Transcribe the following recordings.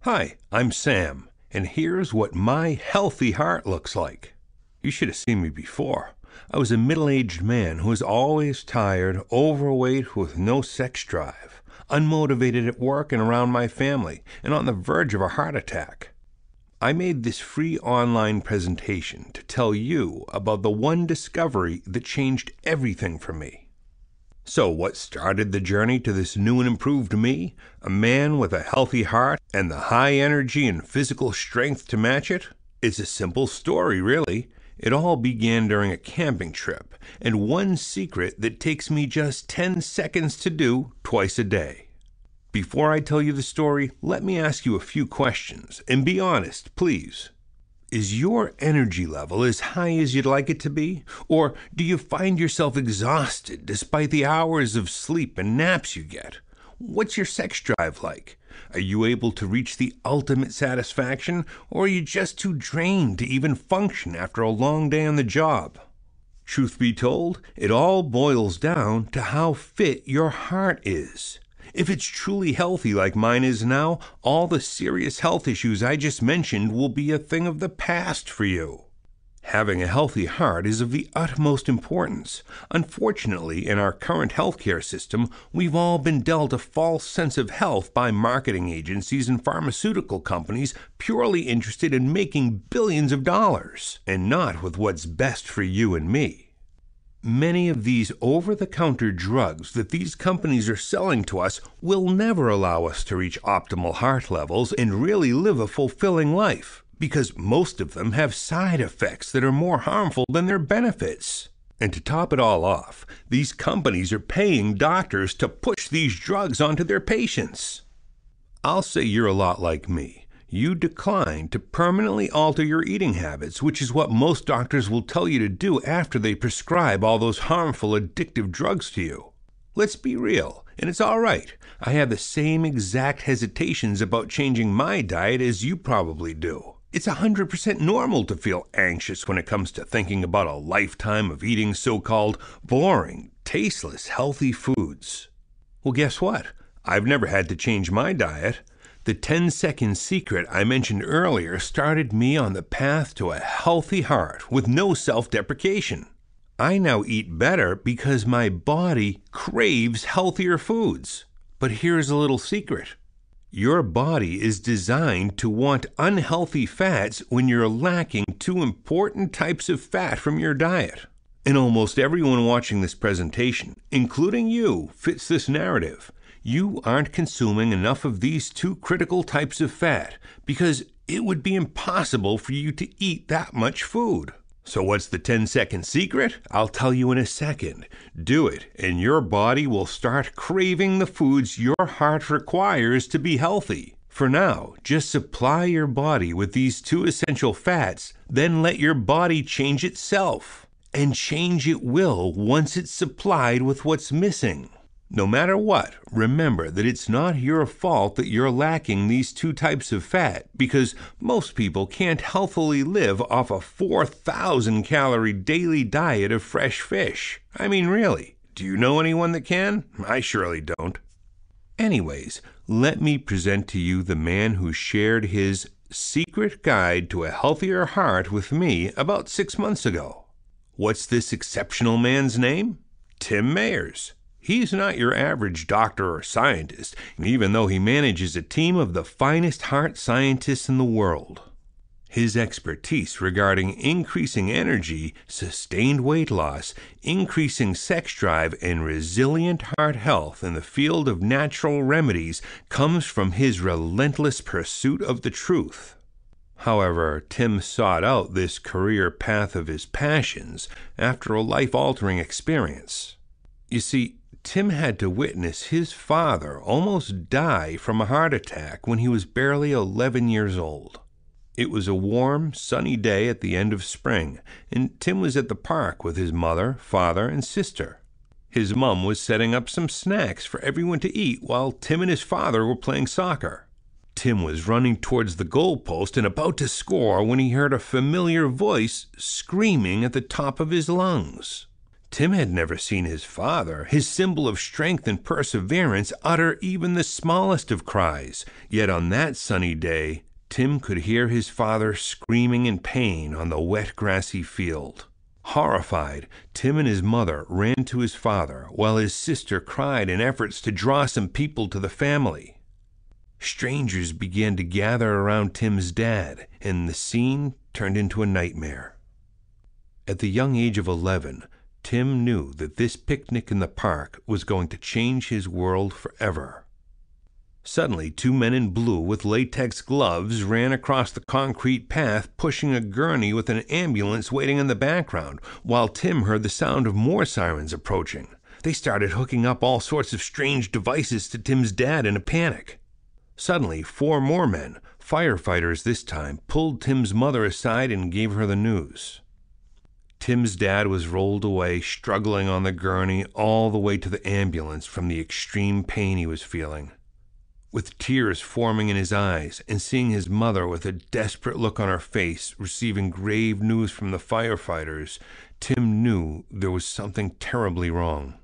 Hi, I'm Sam, and here's what my healthy heart looks like. You should have seen me before. I was a middle-aged man who was always tired, overweight, with no sex drive, unmotivated at work and around my family, and on the verge of a heart attack. I made this free online presentation to tell you about the one discovery that changed everything for me. So what started the journey to this new and improved me, a man with a healthy heart and the high energy and physical strength to match it? It's a simple story, really. It all began during a camping trip, and one secret that takes me just 10 seconds to do twice a day. Before I tell you the story, let me ask you a few questions, and be honest, please. Is your energy level as high as you'd like it to be? Or do you find yourself exhausted despite the hours of sleep and naps you get? What's your sex drive like? Are you able to reach the ultimate satisfaction, or are you just too drained to even function after a long day on the job? Truth be told, it all boils down to how fit your heart is. If it's truly healthy like mine is now, all the serious health issues I just mentioned will be a thing of the past for you. Having a healthy heart is of the utmost importance. Unfortunately, in our current healthcare system, we've all been dealt a false sense of health by marketing agencies and pharmaceutical companies purely interested in making billions of dollars, and not with what's best for you and me. Many of these over-the-counter drugs that these companies are selling to us will never allow us to reach optimal heart levels and really live a fulfilling life, because most of them have side effects that are more harmful than their benefits. And to top it all off, these companies are paying doctors to push these drugs onto their patients. I'll say you're a lot like me. You decline to permanently alter your eating habits, which is what most doctors will tell you to do after they prescribe all those harmful, addictive drugs to you. Let's be real, and it's all right. I have the same exact hesitations about changing my diet as you probably do. It's 100% normal to feel anxious when it comes to thinking about a lifetime of eating so-called boring, tasteless, healthy foods. Well, guess what? I've never had to change my diet. The 10-second secret I mentioned earlier started me on the path to a healthy heart with no self-deprecation. I now eat better because my body craves healthier foods. But here's a little secret. Your body is designed to want unhealthy fats when you're lacking two important types of fat from your diet. And almost everyone watching this presentation, including you, fits this narrative. You aren't consuming enough of these two critical types of fat because it would be impossible for you to eat that much food. So what's the 10-second secret? I'll tell you in a second. Do it, and your body will start craving the foods your heart requires to be healthy. For now, just supply your body with these two essential fats, then let your body change itself. And change it will once it's supplied with what's missing. No matter what, remember that it's not your fault that you're lacking these two types of fat, because most people can't healthily live off a 4,000-calorie daily diet of fresh fish. I mean, really, do you know anyone that can? I surely don't. Anyways, let me present to you the man who shared his secret guide to a healthier heart with me about 6 months ago. What's this exceptional man's name? Tim Mayers. He's not your average doctor or scientist, even though he manages a team of the finest heart scientists in the world. His expertise regarding increasing energy, sustained weight loss, increasing sex drive, and resilient heart health in the field of natural remedies comes from his relentless pursuit of the truth. However, Tim sought out this career path of his passions after a life-altering experience. You see, Tim had to witness his father almost die from a heart attack when he was barely 11 years old. It was a warm, sunny day at the end of spring, and Tim was at the park with his mother, father, and sister. His mom was setting up some snacks for everyone to eat while Tim and his father were playing soccer. Tim was running towards the goalpost and about to score when he heard a familiar voice screaming at the top of his lungs. Tim had never seen his father, his symbol of strength and perseverance, utter even the smallest of cries. Yet on that sunny day, Tim could hear his father screaming in pain on the wet, grassy field. Horrified, Tim and his mother ran to his father, while his sister cried in efforts to draw some people to the family. Strangers began to gather around Tim's dad, and the scene turned into a nightmare. At the young age of 11, Tim knew that this picnic in the park was going to change his world forever. Suddenly, two men in blue with latex gloves ran across the concrete path, pushing a gurney with an ambulance waiting in the background, while Tim heard the sound of more sirens approaching. They started hooking up all sorts of strange devices to Tim's dad in a panic. Suddenly, four more men, firefighters this time, pulled Tim's mother aside and gave her the news. Tim's dad was rolled away, struggling on the gurney all the way to the ambulance from the extreme pain he was feeling. With tears forming in his eyes and seeing his mother with a desperate look on her face receiving grave news from the firefighters, Tim knew there was something terribly wrong.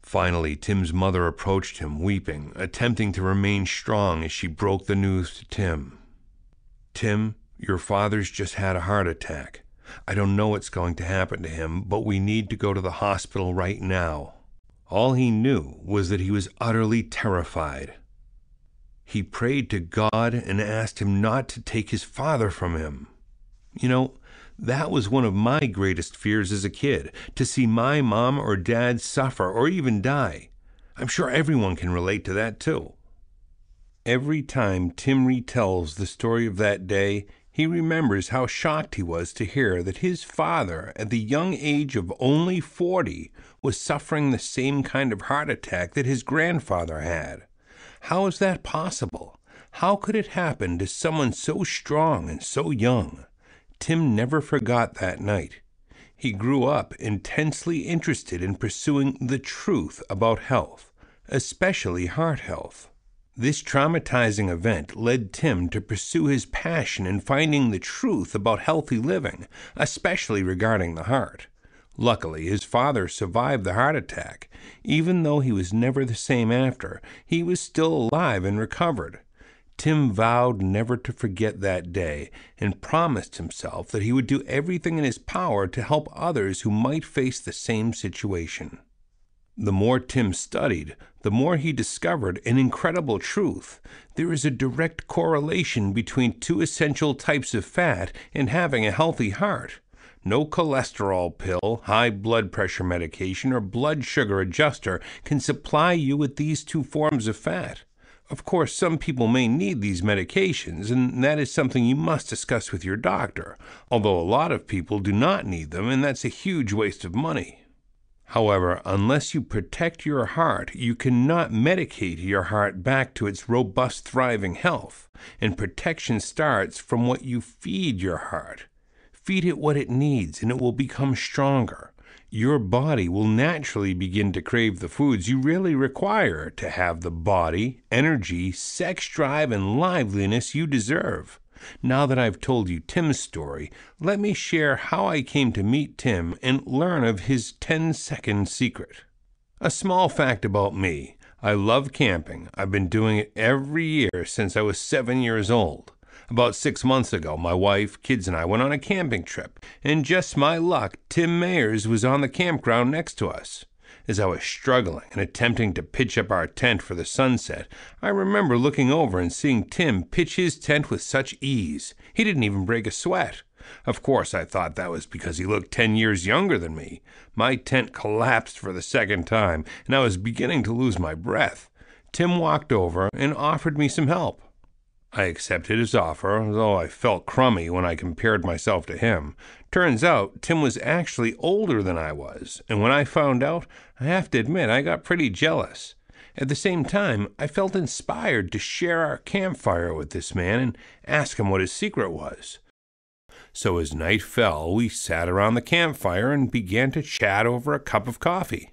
Finally, Tim's mother approached him, weeping, attempting to remain strong as she broke the news to Tim. "Tim, your father's just had a heart attack. I don't know what's going to happen to him, but we need to go to the hospital right now." All he knew was that he was utterly terrified. He prayed to God and asked him not to take his father from him. You know, that was one of my greatest fears as a kid, to see my mom or dad suffer or even die. I'm sure everyone can relate to that too. Every time Tim retells the story of that day, he remembers how shocked he was to hear that his father, at the young age of only 40, was suffering the same kind of heart attack that his grandfather had. How is that possible? How could it happen to someone so strong and so young? Tim never forgot that night. He grew up intensely interested in pursuing the truth about health, especially heart health. This traumatizing event led Tim to pursue his passion in finding the truth about healthy living, especially regarding the heart. Luckily, his father survived the heart attack. Even though he was never the same after, he was still alive and recovered. Tim vowed never to forget that day and promised himself that he would do everything in his power to help others who might face the same situation. The more Tim studied, the more he discovered an incredible truth. There is a direct correlation between two essential types of fat and having a healthy heart. No cholesterol pill, high blood pressure medication, or blood sugar adjuster can supply you with these two forms of fat. Of course, some people may need these medications, and that is something you must discuss with your doctor, although a lot of people do not need them, and that's a huge waste of money. However, unless you protect your heart, you cannot medicate your heart back to its robust, thriving health, and protection starts from what you feed your heart. Feed it what it needs, and it will become stronger. Your body will naturally begin to crave the foods you really require to have the body, energy, sex drive, and liveliness you deserve. Now that I've told you Tim's story, let me share how I came to meet Tim and learn of his 10-second secret. A small fact about me: I love camping. I've been doing it every year since I was 7 years old. About 6 months ago, my wife, kids, and I went on a camping trip, and just my luck, Tim Mayers was on the campground next to us. As I was struggling and attempting to pitch up our tent for the sunset, I remember looking over and seeing Tim pitch his tent with such ease. He didn't even break a sweat. Of course, I thought that was because he looked 10 years younger than me. My tent collapsed for the second time, and I was beginning to lose my breath. Tim walked over and offered me some help. I accepted his offer, though I felt crummy when I compared myself to him. Turns out, Tim was actually older than I was, and when I found out, I have to admit I got pretty jealous. At the same time, I felt inspired to share our campfire with this man and ask him what his secret was. So as night fell, we sat around the campfire and began to chat over a cup of coffee.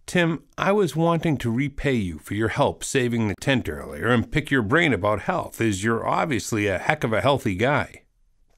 "Tim, I was wanting to repay you for your help saving the tent earlier and pick your brain about health, as you're obviously a heck of a healthy guy."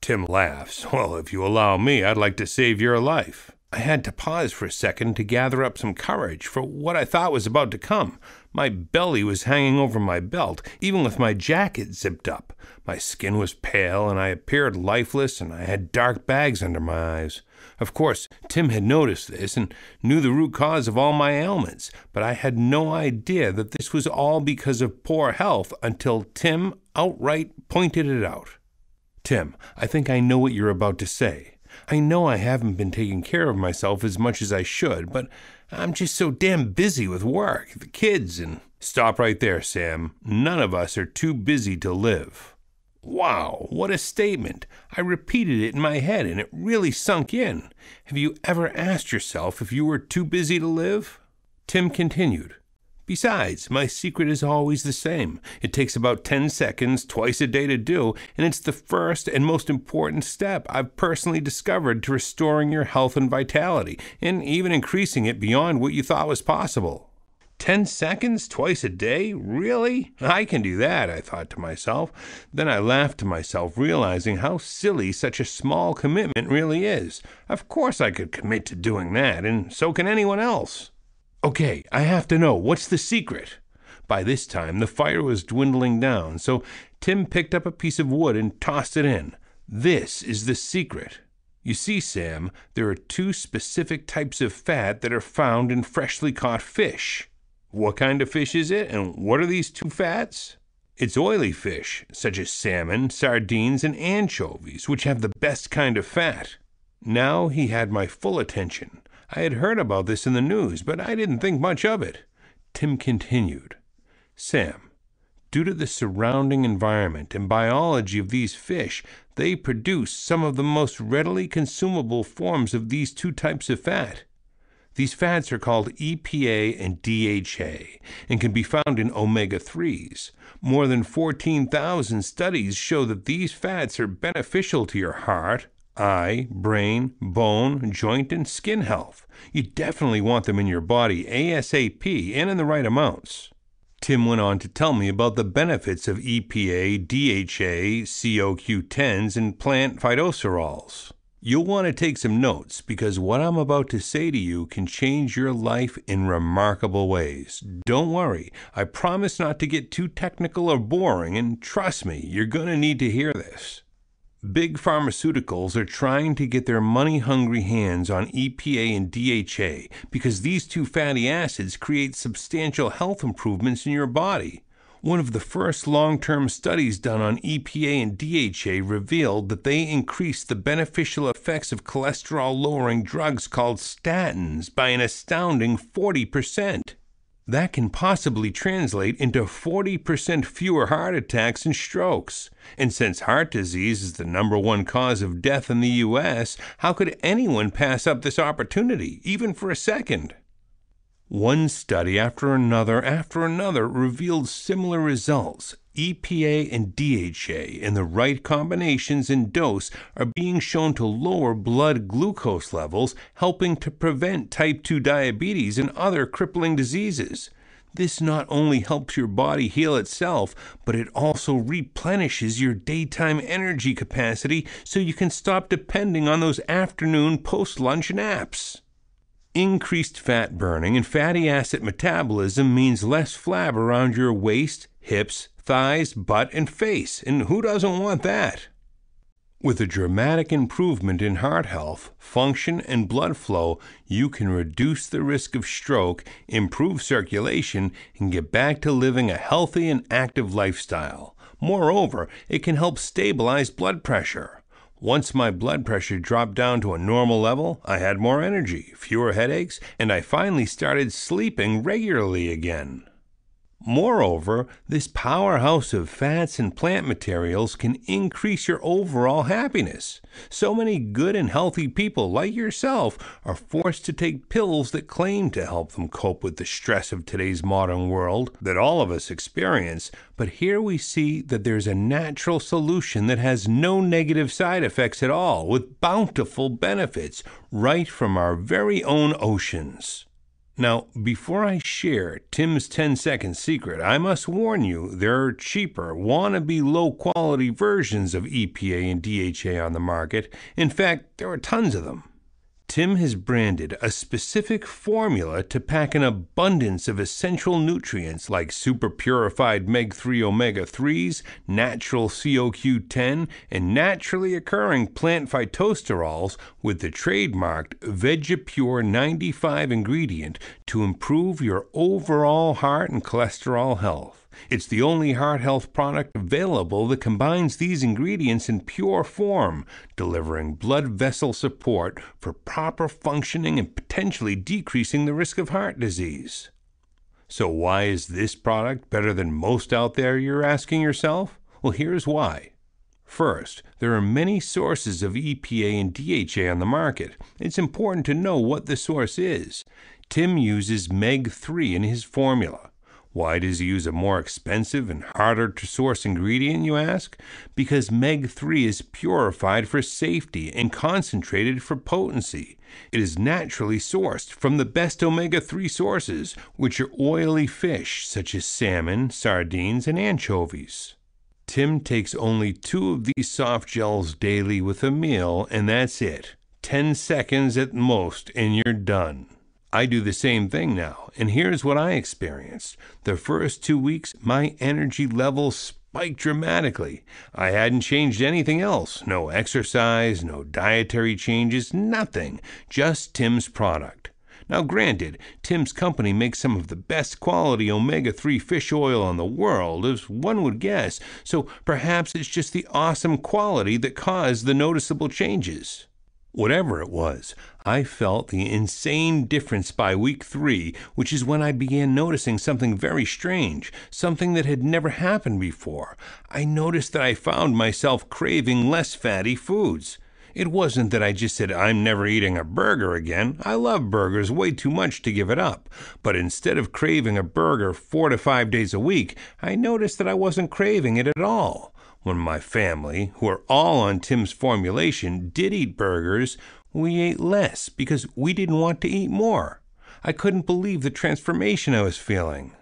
Tim laughs. "Well, if you allow me, I'd like to save your life." I had to pause for a second to gather up some courage for what I thought was about to come. My belly was hanging over my belt, even with my jacket zipped up. My skin was pale, and I appeared lifeless, and I had dark bags under my eyes. Of course, Tim had noticed this and knew the root cause of all my ailments, but I had no idea that this was all because of poor health until Tim outright pointed it out. "Tim, I think I know what you're about to say. I know I haven't been taking care of myself as much as I should, but I'm just so damn busy with work, the kids, and—" "Stop right there, Sam. None of us are too busy to live." Wow, what a statement. I repeated it in my head, and it really sunk in. Have you ever asked yourself if you were too busy to live? Tim continued. Besides, my secret is always the same. It takes about 10 seconds twice a day to do, and it's the first and most important step I've personally discovered to restoring your health and vitality, and even increasing it beyond what you thought was possible. 10 seconds twice a day? Really? I can do that, I thought to myself. Then I laughed to myself, realizing how silly such a small commitment really is. Of course I could commit to doing that, and so can anyone else. Okay, I have to know, what's the secret? By this time, the fire was dwindling down, so Tim picked up a piece of wood and tossed it in. This is the secret. You see, Sam, there are 2 specific types of fat that are found in freshly caught fish. What kind of fish is it, and what are these 2 fats? It's oily fish, such as salmon, sardines, and anchovies, which have the best kind of fat. Now he had my full attention. I had heard about this in the news, but I didn't think much of it. Tim continued. Sam, due to the surrounding environment and biology of these fish, they produce some of the most readily consumable forms of these 2 types of fat. These fats are called EPA and DHA and can be found in omega-3s. More than 14,000 studies show that these fats are beneficial to your heart, eye, brain, bone, joint, and skin health. You definitely want them in your body ASAP and in the right amounts. Tim went on to tell me about the benefits of EPA, DHA, CoQ10s, and plant phytosterols. You'll want to take some notes because what I'm about to say to you can change your life in remarkable ways. Don't worry, I promise not to get too technical or boring, and trust me, you're going to need to hear this. Big pharmaceuticals are trying to get their money-hungry hands on EPA and DHA because these 2 fatty acids create substantial health improvements in your body. One of the first long-term studies done on EPA and DHA revealed that they increased the beneficial effects of cholesterol-lowering drugs called statins by an astounding 40%. That can possibly translate into 40% fewer heart attacks and strokes. And since heart disease is the number 1 cause of death in the U.S., how could anyone pass up this opportunity, even for a second? One study after another revealed similar results. EPA and DHA in the right combinations and dose are being shown to lower blood glucose levels, helping to prevent type 2 diabetes and other crippling diseases. This not only helps your body heal itself, but it also replenishes your daytime energy capacity so you can stop depending on those afternoon post-lunch naps. Increased fat burning and fatty acid metabolism means less flab around your waist, hips, thighs, butt, and face, and who doesn't want that? With a dramatic improvement in heart health, function, and blood flow, you can reduce the risk of stroke, improve circulation, and get back to living a healthy and active lifestyle. Moreover, it can help stabilize blood pressure. Once my blood pressure dropped down to a normal level, I had more energy, fewer headaches, and I finally started sleeping regularly again. Moreover, this powerhouse of fats and plant materials can increase your overall happiness. So many good and healthy people like yourself are forced to take pills that claim to help them cope with the stress of today's modern world that all of us experience, but here we see that there's a natural solution that has no negative side effects at all, with bountiful benefits right from our very own oceans. Now, before I share Tim's 10-second secret, I must warn you there are cheaper, wannabe low-quality versions of EPA and DHA on the market. In fact, there are tons of them. Tim has branded a specific formula to pack an abundance of essential nutrients like super purified Meg-3 omega-3s, natural CoQ10, and naturally occurring plant phytosterols with the trademarked VegaPure 95 ingredient to improve your overall heart and cholesterol health. It's the only heart health product available that combines these ingredients in pure form, delivering blood vessel support for proper functioning and potentially decreasing the risk of heart disease. So why is this product better than most out there, you're asking yourself? Well, here's why. First, there are many sources of EPA and DHA on the market. It's important to know what the source is. Tim uses Meg-3 in his formula. Why does he use a more expensive and harder to source ingredient, you ask? Because Meg-3 is purified for safety and concentrated for potency. It is naturally sourced from the best omega-3 sources, which are oily fish such as salmon, sardines, and anchovies. Tim takes only 2 of these soft gels daily with a meal, and that's it. 10 seconds at most, and you're done. I do the same thing now, and here's what I experienced. The first 2 weeks, my energy levels spiked dramatically. I hadn't changed anything else. No exercise, no dietary changes, nothing. Just Tim's product. Now granted, Tim's company makes some of the best quality omega-3 fish oil in the world, as one would guess, so perhaps it's just the awesome quality that caused the noticeable changes. Whatever it was, I felt the insane difference by week 3, which is when I began noticing something very strange, something that had never happened before. I noticed that I found myself craving less fatty foods. It wasn't that I just said I'm never eating a burger again. I love burgers way too much to give it up. But instead of craving a burger 4 to 5 days a week, I noticed that I wasn't craving it at all. When my family, who are all on Tim's formulation, did eat burgers, we ate less because we didn't want to eat more. I couldn't believe the transformation I was feeling.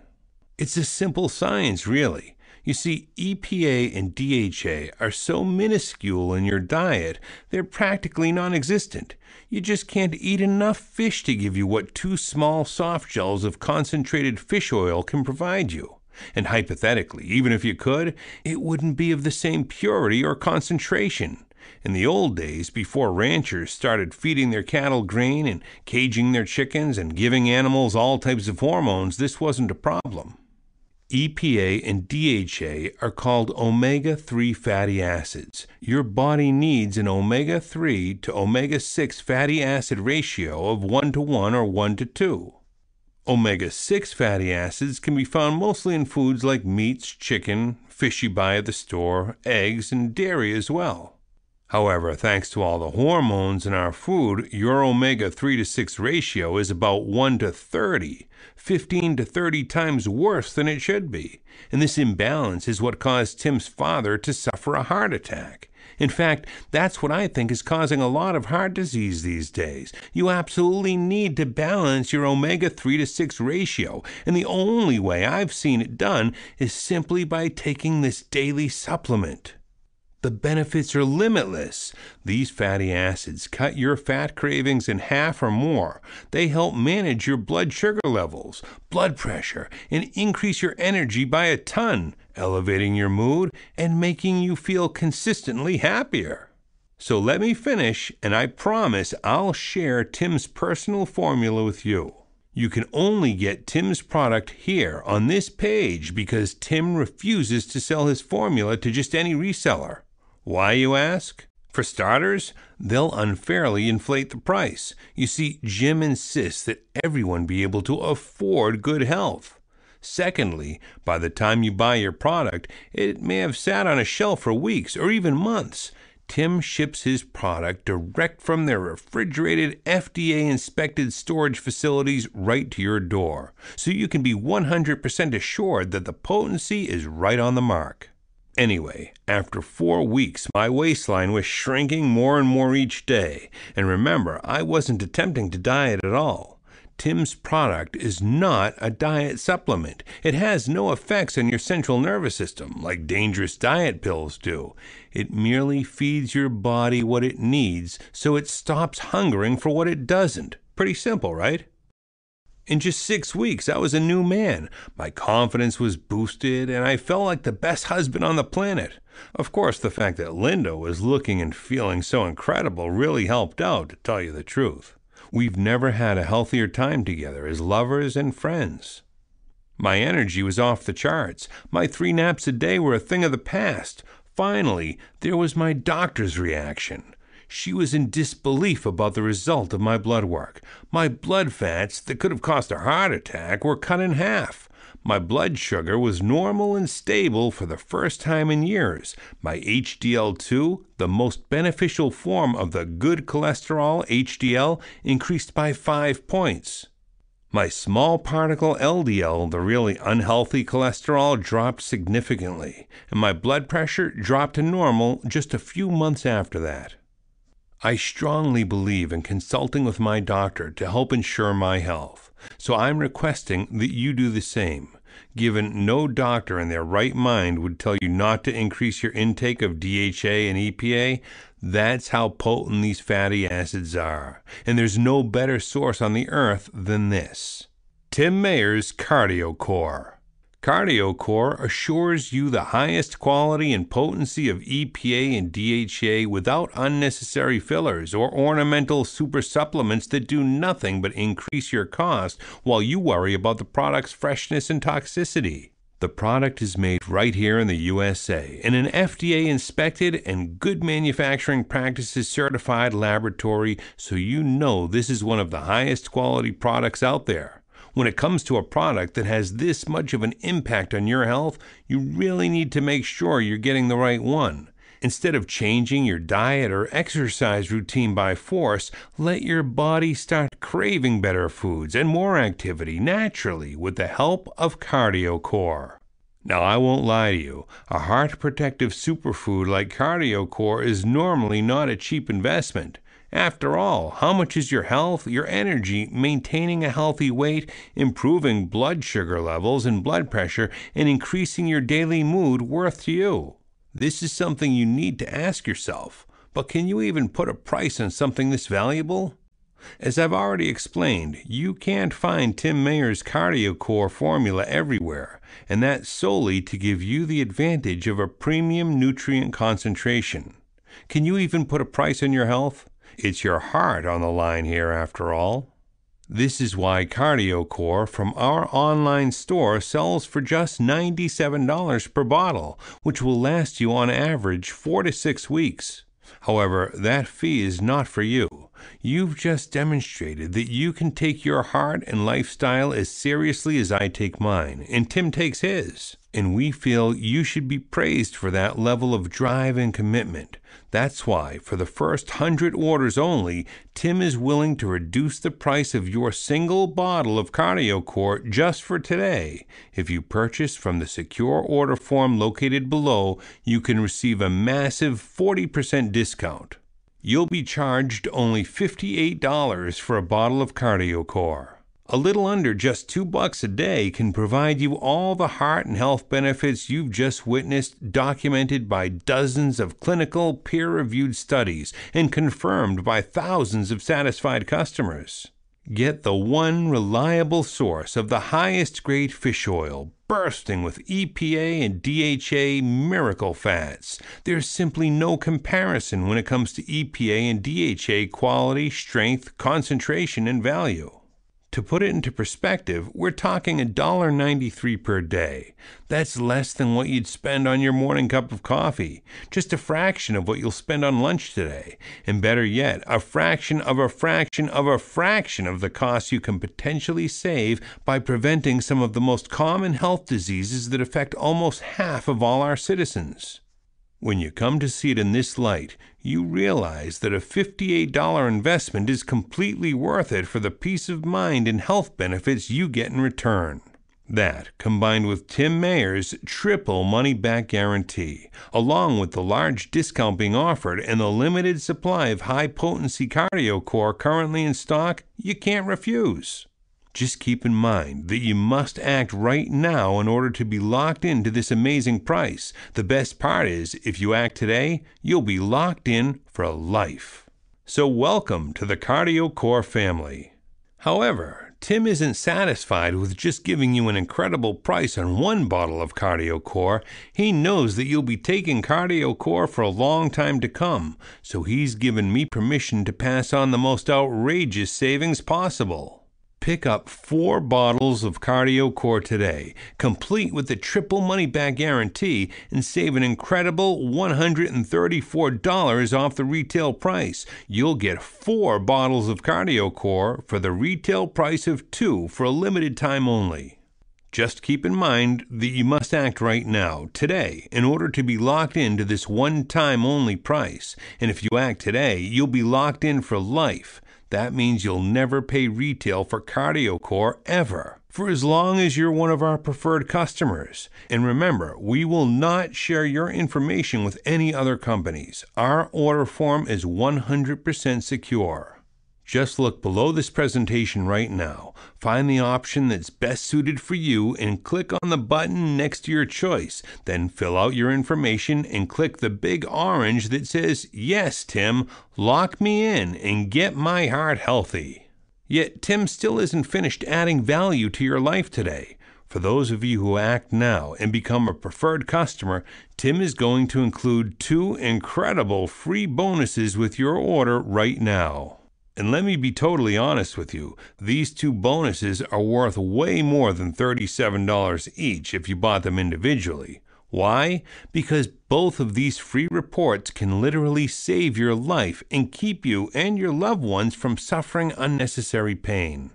It's a simple science, really. You see, EPA and DHA are so minuscule in your diet, they're practically non-existent. You just can't eat enough fish to give you what 2 small soft gels of concentrated fish oil can provide you. And hypothetically, even if you could, it wouldn't be of the same purity or concentration. In the old days, before ranchers started feeding their cattle grain and caging their chickens and giving animals all types of hormones, this wasn't a problem. EPA and DHA are called omega-3 fatty acids. Your body needs an omega-3 to omega-6 fatty acid ratio of 1:1 or 1:2. Omega-6 fatty acids can be found mostly in foods like meats, chicken, fish you buy at the store, eggs, and dairy as well. However, thanks to all the hormones in our food, your omega-3 to 6 ratio is about 1:30, 15 to 30 times worse than it should be. And this imbalance is what caused Tim's father to suffer a heart attack. In fact, that's what I think is causing a lot of heart disease these days. You absolutely need to balance your omega-3 to 6 ratio, and the only way I've seen it done is simply by taking this daily supplement. The benefits are limitless. These fatty acids cut your fat cravings in half or more. They help manage your blood sugar levels, blood pressure, and increase your energy by a ton, elevating your mood and making you feel consistently happier. So let me finish, and I promise I'll share Tim's personal formula with you. You can only get Tim's product here on this page because Tim refuses to sell his formula to just any reseller. Why, you ask? For starters, they'll unfairly inflate the price. You see, Jim insists that everyone be able to afford good health. Secondly, by the time you buy your product, it may have sat on a shelf for weeks or even months. Tim ships his product direct from their refrigerated, FDA-inspected storage facilities right to your door, so you can be 100% assured that the potency is right on the mark. Anyway, after 4 weeks, my waistline was shrinking more and more each day. And remember, I wasn't attempting to diet at all. Tim's product is not a diet supplement. It has no effects on your central nervous system like dangerous diet pills do. It merely feeds your body what it needs so it stops hungering for what it doesn't. Pretty simple, right? In just 6 weeks, I was a new man. My confidence was boosted, and I felt like the best husband on the planet. Of course, the fact that Linda was looking and feeling so incredible really helped out, to tell you the truth. We've never had a healthier time together as lovers and friends. My energy was off the charts. My 3 naps a day were a thing of the past. Finally, there was my doctor's reaction. She was in disbelief about the result of my blood work. My blood fats that could have caused a heart attack were cut in half. My blood sugar was normal and stable for the first time in years. My HDL2, the most beneficial form of the good cholesterol, HDL, increased by 5 points. My small particle LDL, the really unhealthy cholesterol, dropped significantly, and my blood pressure dropped to normal just a few months after that. I strongly believe in consulting with my doctor to help ensure my health, so I'm requesting that you do the same. Given no doctor in their right mind would tell you not to increase your intake of DHA and EPA, that's how potent these fatty acids are, and there's no better source on the earth than this. Tim Mayer's Cardio Core. Cardio Core assures you the highest quality and potency of EPA and DHA without unnecessary fillers or ornamental super supplements that do nothing but increase your cost while you worry about the product's freshness and toxicity. The product is made right here in the USA in an FDA-inspected and good manufacturing practices certified laboratory, so you know this is one of the highest quality products out there. When it comes to a product that has this much of an impact on your health, you really need to make sure you're getting the right one. Instead of changing your diet or exercise routine by force, let your body start craving better foods and more activity naturally with the help of Cardio Core. Now, I won't lie to you, a heart protective superfood like Cardio Core is normally not a cheap investment. After all, how much is your health, your energy, maintaining a healthy weight, improving blood sugar levels and blood pressure, and increasing your daily mood worth to you? This is something you need to ask yourself. But can you even put a price on something this valuable? As I've already explained, you can't find Tim Mayer's Cardio Core formula everywhere, and that's solely to give you the advantage of a premium nutrient concentration. Can you even put a price on your health? It's your heart on the line here, after all. This is why Cardio Core from our online store sells for just $97 per bottle, which will last you on average 4 to 6 weeks. However, that fee is not for you. You've just demonstrated that you can take your heart and lifestyle as seriously as I take mine, and Tim takes his. And we feel you should be praised for that level of drive and commitment. That's why, for the first 100 orders only, Tim is willing to reduce the price of your single bottle of Cardio Core just for today. If you purchase from the secure order form located below, you can receive a massive 40% discount. You'll be charged only $58 for a bottle of Cardio Core. A little under just $2 a day can provide you all the heart and health benefits you've just witnessed, documented by dozens of clinical, peer-reviewed studies and confirmed by thousands of satisfied customers. Get the one reliable source of the highest grade fish oil, bursting with EPA and DHA miracle fats. There's simply no comparison when it comes to EPA and DHA quality, strength, concentration, and value. To put it into perspective, we're talking $1.93 per day. That's less than what you'd spend on your morning cup of coffee, just a fraction of what you'll spend on lunch today, and better yet, a fraction of a fraction of a fraction of the cost you can potentially save by preventing some of the most common health diseases that affect almost half of all our citizens. When you come to see it in this light, you realize that a $58 investment is completely worth it for the peace of mind and health benefits you get in return. That, combined with Tim Mayer's triple money-back guarantee, along with the large discount being offered and the limited supply of high-potency Cardio Core currently in stock, you can't refuse. Just keep in mind that you must act right now in order to be locked into this amazing price. The best part is, if you act today, you'll be locked in for life. So welcome to the Cardio Core family. However, Tim isn't satisfied with just giving you an incredible price on one bottle of Cardio Core. He knows that you'll be taking Cardio Core for a long time to come, so he's given me permission to pass on the most outrageous savings possible. Pick up 4 bottles of Cardio Core today, complete with the triple money-back guarantee, and save an incredible $134 off the retail price. You'll get 4 bottles of Cardio Core for the retail price of 2 for a limited time only. Just keep in mind that you must act right now, today, in order to be locked into this one-time only price. And if you act today, you'll be locked in for life. That means you'll never pay retail for Cardio Core ever, for as long as you're one of our preferred customers. And remember, we will not share your information with any other companies. Our order form is 100% secure. Just look below this presentation right now, find the option that's best suited for you, and click on the button next to your choice. Then fill out your information and click the big orange that says, "Yes, Tim, lock me in and get my heart healthy." Yet Tim still isn't finished adding value to your life today. For those of you who act now and become a preferred customer, Tim is going to include 2 incredible free bonuses with your order right now. And let me be totally honest with you, these 2 bonuses are worth way more than $37 each if you bought them individually. Why? Because both of these free reports can literally save your life and keep you and your loved ones from suffering unnecessary pain.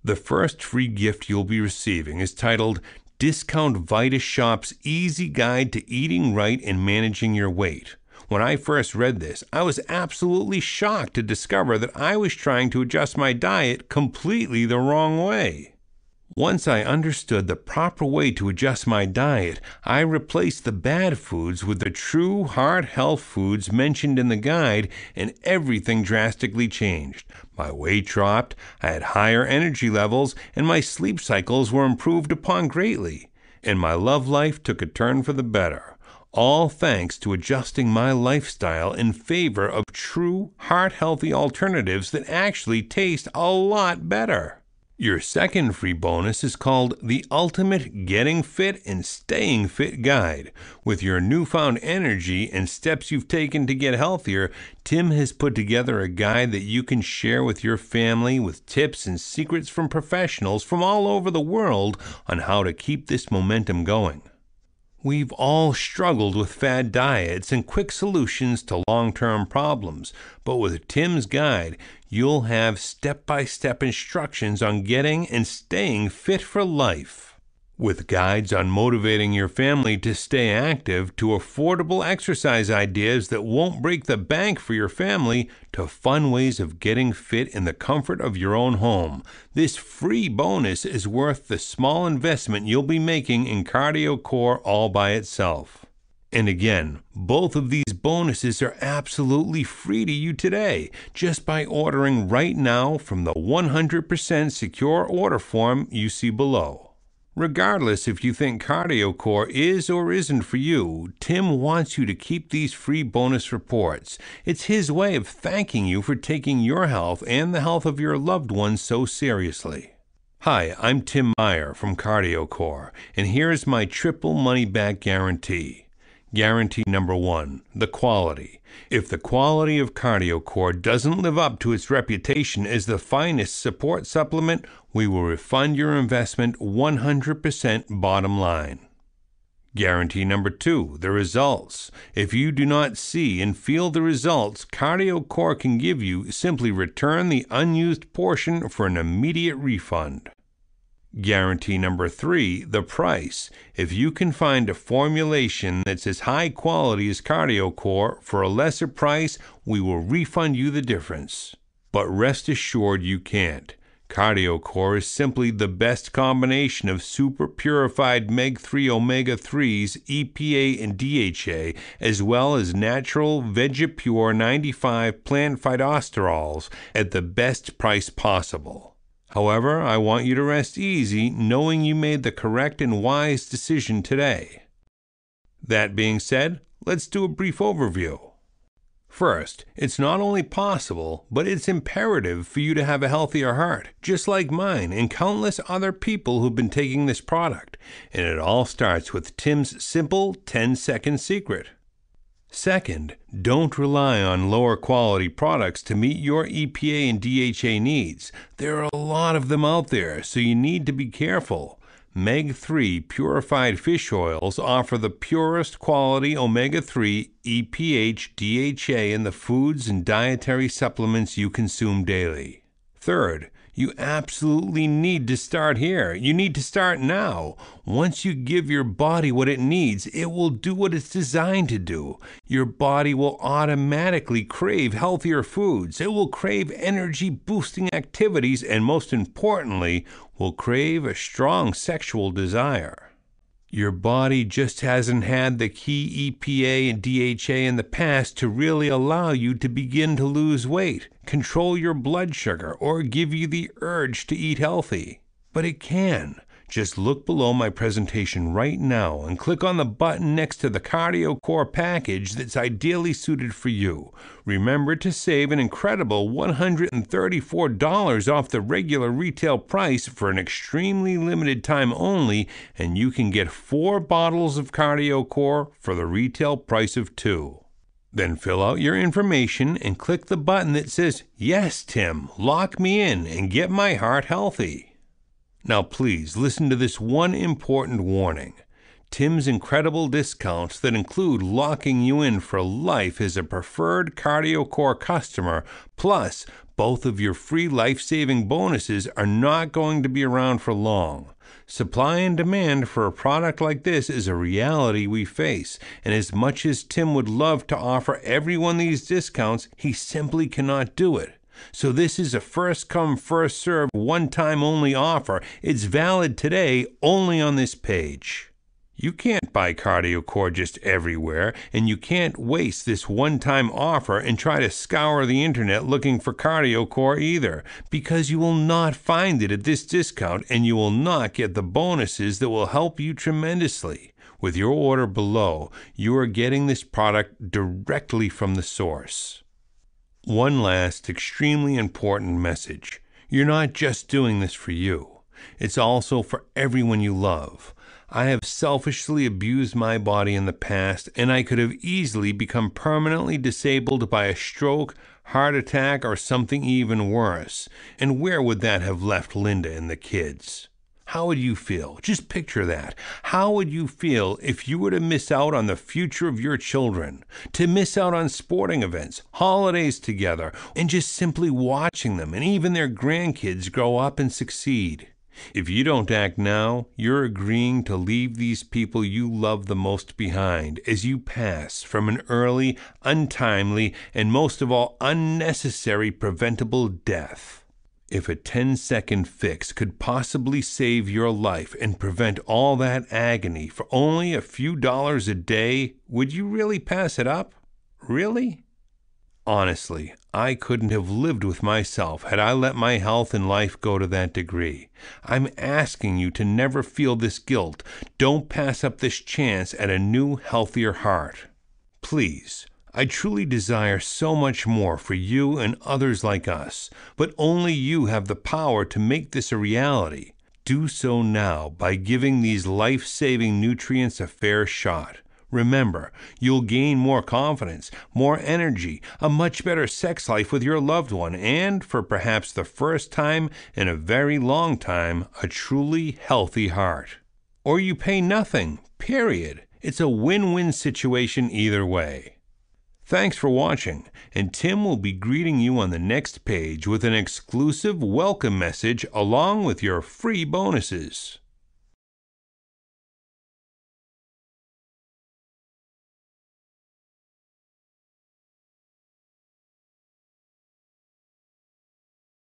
The first free gift you'll be receiving is titled Discount Vita Shop's Easy Guide to Eating Right and Managing Your Weight. When I first read this, I was absolutely shocked to discover that I was trying to adjust my diet completely the wrong way. Once I understood the proper way to adjust my diet, I replaced the bad foods with the true heart health foods mentioned in the guide, and everything drastically changed. My weight dropped, I had higher energy levels, and my sleep cycles were improved upon greatly. And my love life took a turn for the better. All thanks to adjusting my lifestyle in favor of true, heart-healthy alternatives that actually taste a lot better. Your second free bonus is called the Ultimate Getting Fit and Staying Fit Guide. With your newfound energy and steps you've taken to get healthier, Tim has put together a guide that you can share with your family with tips and secrets from professionals from all over the world on how to keep this momentum going. We've all struggled with fad diets and quick solutions to long-term problems, but with Tim's guide, you'll have step-by-step instructions on getting and staying fit for life. With guides on motivating your family to stay active, to affordable exercise ideas that won't break the bank for your family, to fun ways of getting fit in the comfort of your own home, this free bonus is worth the small investment you'll be making in Cardio Core all by itself. And again, both of these bonuses are absolutely free to you today, just by ordering right now from the 100% secure order form you see below. Regardless if you think Cardio Core is or isn't for you, Tim wants you to keep these free bonus reports. It's his way of thanking you for taking your health and the health of your loved ones so seriously. Hi, I'm Tim Meyer from Cardio Core, and here's my triple money-back guarantee. Guarantee number 1, the quality. If the quality of Cardio Core doesn't live up to its reputation as the finest support supplement, we will refund your investment 100% bottom line. Guarantee number 2, the results. If you do not see and feel the results Cardio Core can give you, simply return the unused portion for an immediate refund. Guarantee number 3, the price. If you can find a formulation that's as high quality as Cardio Core for a lesser price, we will refund you the difference. But rest assured you can't. Cardio Core is simply the best combination of super purified Meg-3 omega-3s, EPA and DHA, as well as natural VegaPure 95 plant phytosterols at the best price possible. However, I want you to rest easy knowing you made the correct and wise decision today. That being said, let's do a brief overview. First, it's not only possible, but it's imperative for you to have a healthier heart, just like mine and countless other people who've been taking this product. And it all starts with Tim's simple 10-second secret. Second, don't rely on lower quality products to meet your EPA and DHA needs. There are a lot of them out there, so you need to be careful. Omega-3 purified fish oils offer the purest quality omega-3, EPH, DHA in the foods and dietary supplements you consume daily. Third, you absolutely need to start here. You need to start now. Once you give your body what it needs, it will do what it's designed to do. Your body will automatically crave healthier foods. It will crave energy-boosting activities, and most importantly, will crave a strong sexual desire. Your body just hasn't had the key EPA and DHA in the past to really allow you to begin to lose weight, control your blood sugar, or give you the urge to eat healthy. But it can. Just look below my presentation right now and click on the button next to the Cardio Core package that's ideally suited for you. Remember to save an incredible $134 off the regular retail price for an extremely limited time only, and you can get 4 bottles of Cardio Core for the retail price of 2. Then fill out your information and click the button that says, "Yes, Tim, lock me in and get my heart healthy." Now please listen to this one important warning. Tim's incredible discounts that include locking you in for life as a preferred Cardio Core customer, plus both of your free life-saving bonuses, are not going to be around for long. Supply and demand for a product like this is a reality we face, and as much as Tim would love to offer everyone these discounts, he simply cannot do it. So this is a first-come, first-served, one-time only offer. It's valid today only on this page. You can't buy Cardio Core just everywhere, and you can't waste this one-time offer and try to scour the internet looking for Cardio Core either, because you will not find it at this discount, and you will not get the bonuses that will help you tremendously. With your order below, you are getting this product directly from the source. One last extremely important message. You're not just doing this for you. It's also for everyone you love. I have selfishly abused my body in the past, and I could have easily become permanently disabled by a stroke, heart attack, or something even worse. And where would that have left Linda and the kids? How would you feel? Just picture that. How would you feel if you were to miss out on the future of your children, to miss out on sporting events, holidays together, and just simply watching them and even their grandkids grow up and succeed? If you don't act now, you're agreeing to leave these people you love the most behind as you pass from an early, untimely, and most of all, unnecessary preventable death. If a 10-second fix could possibly save your life and prevent all that agony for only a few dollars a day, would you really pass it up? Really? Honestly, I couldn't have lived with myself had I let my health and life go to that degree. I'm asking you to never feel this guilt. Don't pass up this chance at a new, healthier heart. Please. I truly desire so much more for you and others like us, but only you have the power to make this a reality. Do so now by giving these life-saving nutrients a fair shot. Remember, you'll gain more confidence, more energy, a much better sex life with your loved one, and, for perhaps the first time in a very long time, a truly healthy heart. Or you pay nothing, period. It's a win-win situation either way. Thanks for watching, and Tim will be greeting you on the next page with an exclusive welcome message along with your free bonuses.